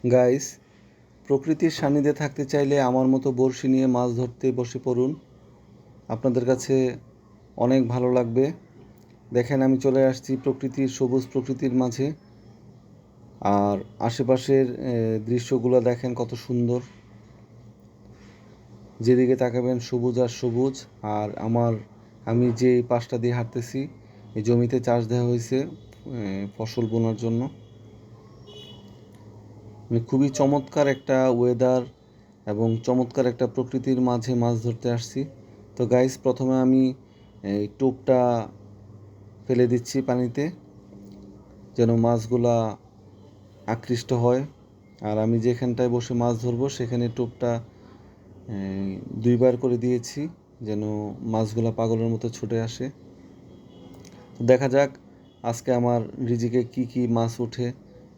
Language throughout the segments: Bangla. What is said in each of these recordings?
গাইস, প্রকৃতির সান্নিধ্যে থাকতে চাইলে আমার মতো বড়শি নিয়ে মাছ ধরতে বসে পড়ুন। আপনাদের কাছে অনেক ভালো লাগবে। দেখেন, আমি চলে আসছি প্রকৃতির, সবুজ প্রকৃতির মাঝে। আর আশেপাশের দৃশ্যগুলো দেখেন কত সুন্দর। যেদিকে তাকাবেন সবুজ আর সবুজ। আর আমি যে পাশটা দিয়ে হাঁটতেছি, এই জমিতে চাষ দেওয়া হয়েছে ফসল বোনার জন্য। খুবই চমৎকার একটা ওয়েদার এবং চমৎকার একটা প্রকৃতির মাঝে মাছ ধরতে আসছি। তো গাইস, প্রথমে আমি এই টোপটা ফেলে দিচ্ছি পানিতে, যেন মাছগুলা আকৃষ্ট হয়। আর আমি যেখানটায় বসে মাছ ধরবো সেখানে টোপটা 2বার করে দিয়েছি, যেন মাছগুলা পাগলের মতো ছুটে আসে। তো দেখা যাক আজকে আমার রিজিকে কি কি মাছ ওঠে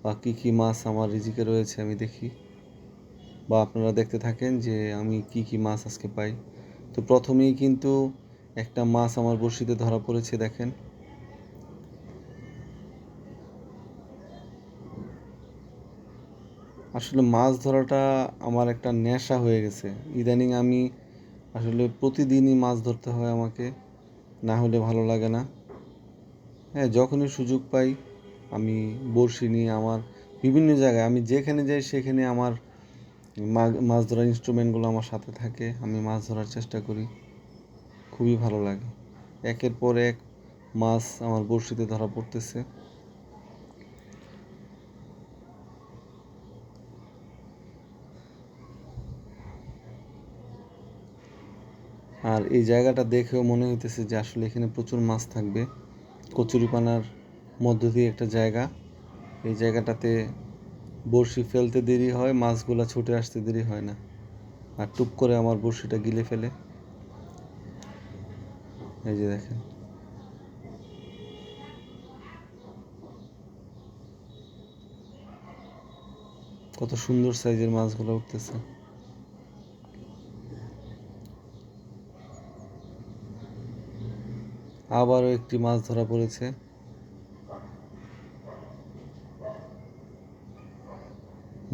বা কি কি মাছ আমার রিজিকে রয়েছে, আমি দেখি বা আপনারা দেখতে থাকেন যে আমি কি কি মাছ আজকে পাই। তো প্রথমেই কিন্তু একটা মাছ আমার বড়শিতে ধরা পড়েছে, দেখেন। আসলে মাছ ধরাটা আমার একটা নেশা হয়ে গেছে। ইদানিং আমি আসলে প্রতিদিনই মাছ ধরতে হয় আমাকে, না হলে ভালো লাগে না। হ্যাঁ, যখনই সুযোগ পাই আমি বড়শি নিয়ে আমার বিভিন্ন জায়গায়, আমি যেখানে যাই সেখানে আমার মাছ ধরার ইনস্ট্রুমেন্টগুলো আমার সাথে থাকে। আমি মাছ ধরার চেষ্টা করি, খুবই ভালো লাগে। একের পর এক মাছ আমার বড়শিতে ধরা পড়তেছে। আর এই জায়গাটা দেখেও মনে হইতেছে যে আসলে এখানে প্রচুর মাছ থাকবে। কচুরিপানার মধ্য দিয়ে একটা জায়গা। এই জায়গাটাতে বড়শি ফেলতে দেরি হয়, মাছগুলা ছুটে আসতে দেরি হয় না। আর টুপ করে আমার বড়শিটা গিলে ফেলে। এই যে দেখেন, কত সুন্দর সাইজের মাছগুলো উঠতেছে। আবারও একটি মাছ ধরা পড়েছে।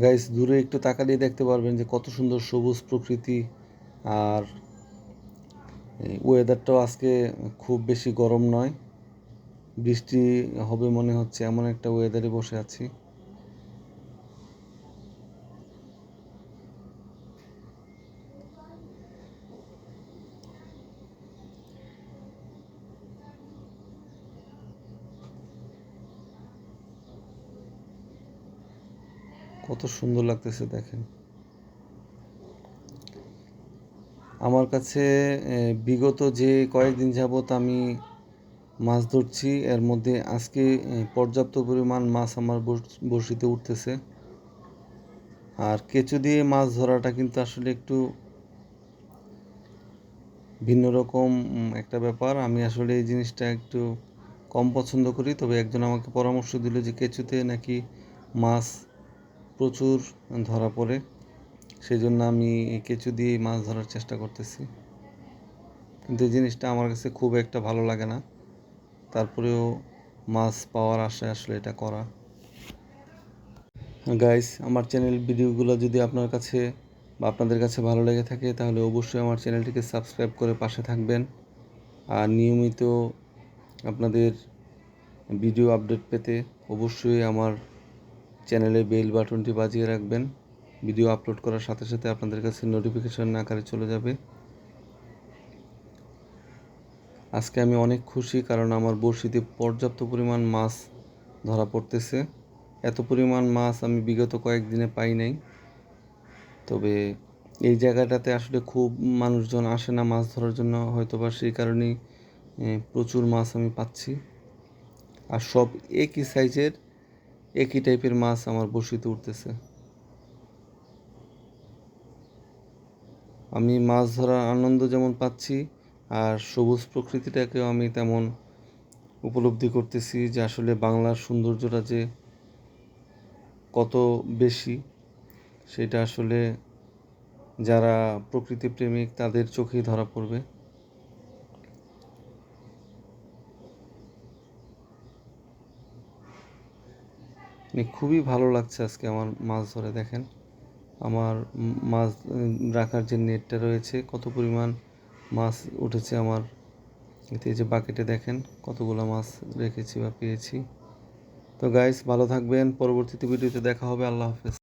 গাইস, দূরে একটু তাকালেই দেখতে পারবেন যে কত সুন্দর সবুজ প্রকৃতি। আর ওয়েদারটাও আজকে খুব বেশি গরম নয়, বৃষ্টি হবে মনে হচ্ছে, এমন একটা ওয়েদারে বসে আছি। কত সুন্দর লাগতেছে দেখেন। আমার কাছে বিগত যে কয়েকদিন যাবৎ আমি মাছ ধরছি, এর মধ্যে আজকে পর্যাপ্ত পরিমাণ মাছ আমার বড়শিতে উঠতেছে। আর কেঁচো দিয়ে মাছ ধরাটা কিন্তু আসলে একটু ভিন্ন রকম একটা ব্যাপার। আমি আসলে এই জিনিসটা একটু কম পছন্দ করি। তবে একজন আমাকে পরামর্শ দিল যে কেঁচোতে নাকি মাছ প্রচুর ধরা পড়ে। সেই জন্য আমি কেঁচো দিয়েই মাছ ধরার চেষ্টা করতেছি। কিন্তু এই জিনিসটা আমার কাছে খুব একটা ভালো লাগে না। তারপরেও মাছ পাওয়ার আশায় আসলে এটা করা। গাইস, আমার চ্যানেল ভিডিওগুলো যদি আপনার কাছে বা আপনাদের কাছে ভালো লেগে থাকে তাহলে অবশ্যই আমার চ্যানেলটিকে সাবস্ক্রাইব করে পাশে থাকবেন। আর নিয়মিত আপনাদের ভিডিও আপডেট পেতে অবশ্যই আমার চ্যানেলে বেল বাটনটি বাজিয়ে রাখবেন। ভিডিও আপলোড করার সাথে সাথে আপনাদের কাছে নোটিফিকেশন আকারে চলে যাবে। আজকে আমি অনেক খুশি, কারণ আমার বড়শিতে পর্যাপ্ত পরিমাণ মাছ ধরা পড়তেছে। এত পরিমাণ মাছ আমি বিগত কয়েকদিনে পাই নাই। তবে এই জায়গাটাতে আসলে খুব মানুষজন আসে না মাছ ধরার জন্য, হয়তোবা সেই কারণেই প্রচুর মাছ আমি পাচ্ছি। আর সব একই সাইজের, একই টাইপের মাছ আমার বড়শিতে উঠতেছে। আমি মাছ ধরার আনন্দ যেমন পাচ্ছি, আর সবুজ প্রকৃতিটাকেও আমি তেমন উপলব্ধি করতেছি যে আসলে বাংলার সৌন্দর্যটা যে কত বেশি, সেটা আসলে যারা প্রকৃতি প্রেমিক তাদের চোখেই ধরা পড়বে। মানে খুবই ভালো লাগছে আজকে আমার মাছ ধরে। দেখেন আমার মাছ রাখার যে নেটটা রয়েছে কত পরিমাণ মাছ উঠেছে আমার এতে। এই যে বাকেটে দেখেন কতগুলো মাছ রেখেছি বা পেয়েছি। তো গাইস ভালো থাকবেন, পরবর্তীতে ভিডিওতে দেখা হবে। আল্লাহ হাফেজ।